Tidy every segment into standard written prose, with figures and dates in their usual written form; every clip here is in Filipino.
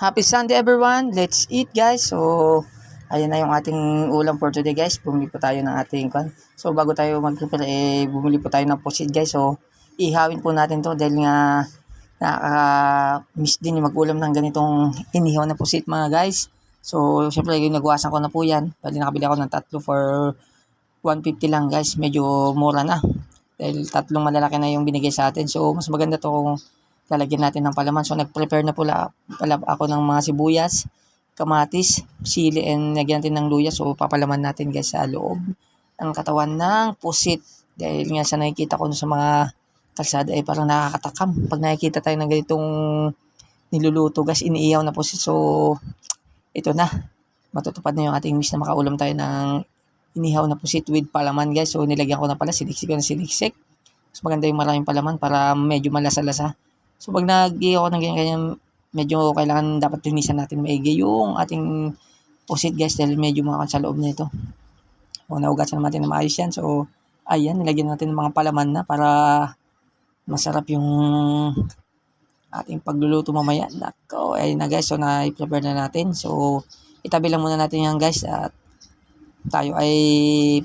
Happy Sunday everyone! Let's eat guys! So, ayan na yung ating ulam for today guys. Bumili po tayo ng ating kwan. So, bago tayo mag-prepare, bumili po tayo ng pusit guys. So, ihawin po natin to dahil nga nakaka-miss din yung mag-ulam ng ganitong inihaw na pusit mga guys. So, syempre yung nagwasan ko na po yan. Bali nakabili ako ng tatlo for 150 lang guys. Medyo mura na. Dahil tatlong malalaki na yung binigay sa atin. So, mas maganda to kung lalagyan natin ng palaman. So, nag-prepare na pala ako ng mga sibuyas, kamatis, sili, and lagyan natin ng luya. So, papalaman natin guys sa loob ng katawan ng pusit. Dahil nga sa nakikita ko sa mga kalsada ay parang nakakatakam. Pag nakikita tayo ng ganitong niluluto guys, iniihaw na pusit. So, ito na. Matutupad na yung ating wish na makaulam tayo ng inihaw na pusit with palaman guys. So, nilagyan ko na pala, siniksik ko na siniksik. Mas maganda yung maraming palaman para medyo malasa-lasa. So, pag nag-ihaw ako ng ganyan, medyo kailangan dapat linisan natin maigi yung ating pusit guys dahil medyo mga sa loob na ito. So, naugasan natin na maayos yan. So, ayan, nilagyan natin ng mga palaman na para masarap yung ating pagluluto mamaya. Nako, ayun na guys. So, na-prepare na natin. So, itabi lang muna natin yan guys at tayo ay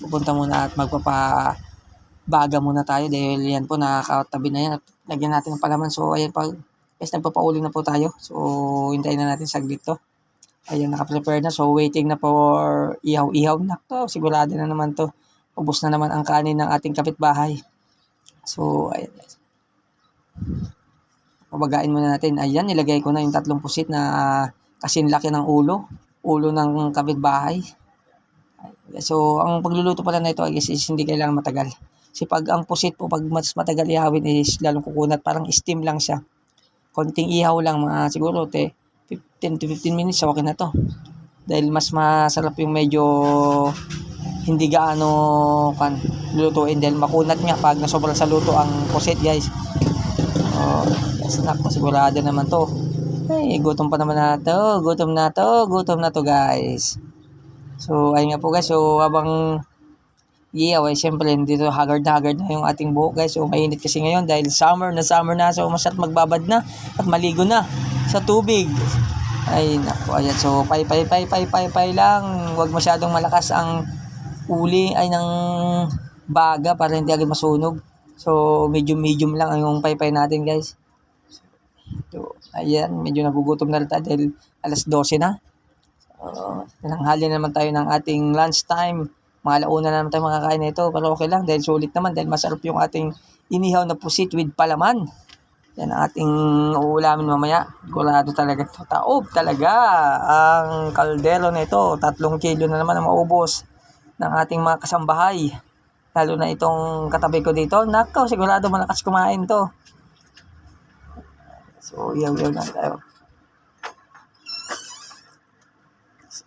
pupunta muna at magpapabaga muna tayo dahil yan po nakakatabi na yan at lagyan natin ng palaman. So, ayan pa. Guys, nagpapauli na po tayo. So, hintayin na natin saglit to. Ayan, naka-prepare na. So, waiting na for ihaw-ihaw. Nako, sigurado na naman to. Ubos na naman ang kanin ng ating kapitbahay. So, ayan guys. Pabagain muna natin. Ayan, nilagay ko na yung tatlong pusit na kasing laki ng ulo. Ulo ng kapitbahay. So, ang pagluluto pala na ito, I guess, is hindi kailangan matagal. Kasi pag ang pusit po, pag mas matagal ihawin is lalong kukunat. Parang steam lang siya. Konting ihaw lang, mga siguro 10 to 15 minutes, okay na to. Dahil mas masarap yung medyo hindi gaano lutuin dahil makunat nga pag nasobra sa luto ang pusit guys. Snack po, sigurado naman to. Ay, gutom pa naman na to. Gutom na to guys. So, ayun nga po guys. So, habang siyempre dito haggard na yung ating buhok guys. So, mainit kasi ngayon dahil summer na. So, masarap magbabad na at maligo na sa tubig. Ay, naku, ayan. So, pay lang. Huwag masyadong malakas ang uli ay ng baga para hindi agad masunog. So, medium lang yung pay natin guys. So, ayan. Medyo nagugutom na rin tayo dahil alas 12 na. Nanghali naman tayo ng ating lunch time. Mga alauna na naman tayo makakain na ito. Pero okay lang dahil sulit naman dahil masarap yung ating inihaw na pusit with palaman. Yan ang ating uulamin mamaya. Sigurado talaga ito. Taob talaga ang kaldero na ito. 3 kilo na naman ang maubos ng ating mga kasambahay. Lalo na itong katabi ko dito. Nako, sigurado malakas kumain to. So, iyaw lang tayo.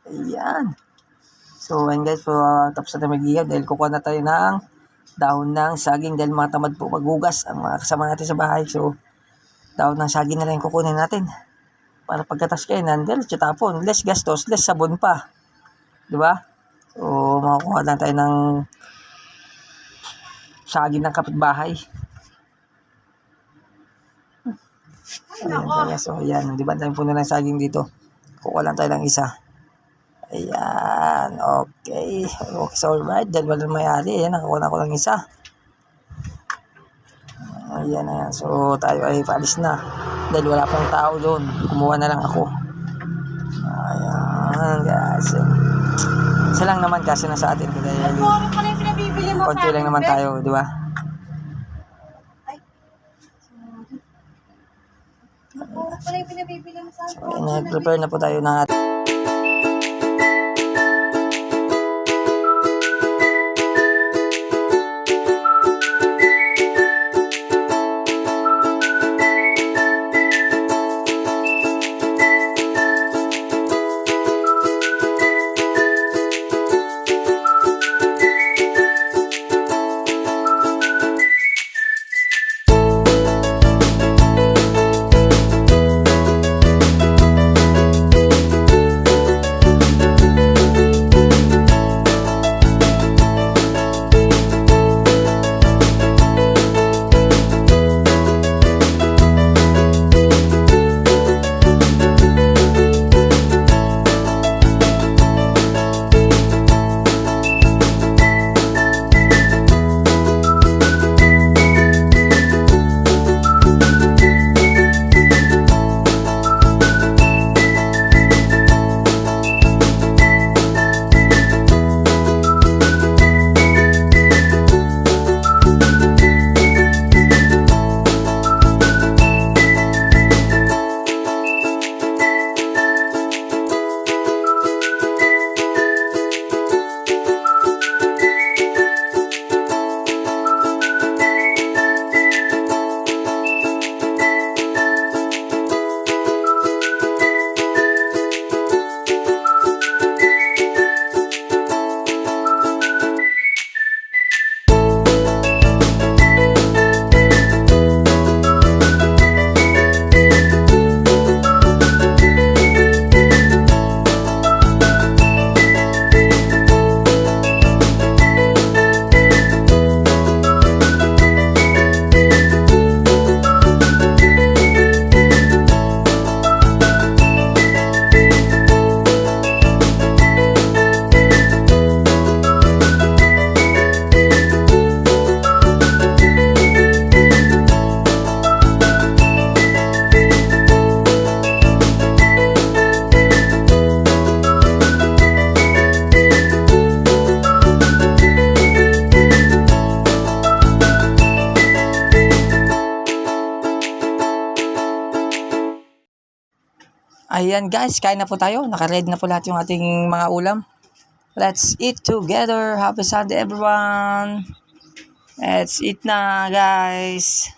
Ayan. So, ayan guys, tapos na tayo mag-ihaw dahil kukuha na tayo ng dahon ng saging dahil matamad po maghugas ang mga kasama natin sa bahay. So, dahon ng saging na lang kukunin natin para pagkatas kayo nandel, tapon, less gastos, less sabon pa. Diba? So, makakuha lang tayo ng saging ng kapitbahay. Ayan, so, ayan. Diba, tayo puno ng saging dito. Kukuha lang tayo ng isa. Ayan, okay. Okay, so alright. Dahil wala may-ari. Ayan, nakakuha ko lang isa. Ayan. So, tayo ay paalis na. Dahil wala pang tao doon. Kumuha na lang ako. Ayan, guys. Isa lang naman kasi nasa atin. Dahil konti lang naman tayo, di ba? So, nag-prepare na po tayo ng ating Ayan guys, kain na po tayo. Naka-ready na po lahat yung ating mga ulam. Let's eat together. Happy Sunday everyone. Let's eat na guys.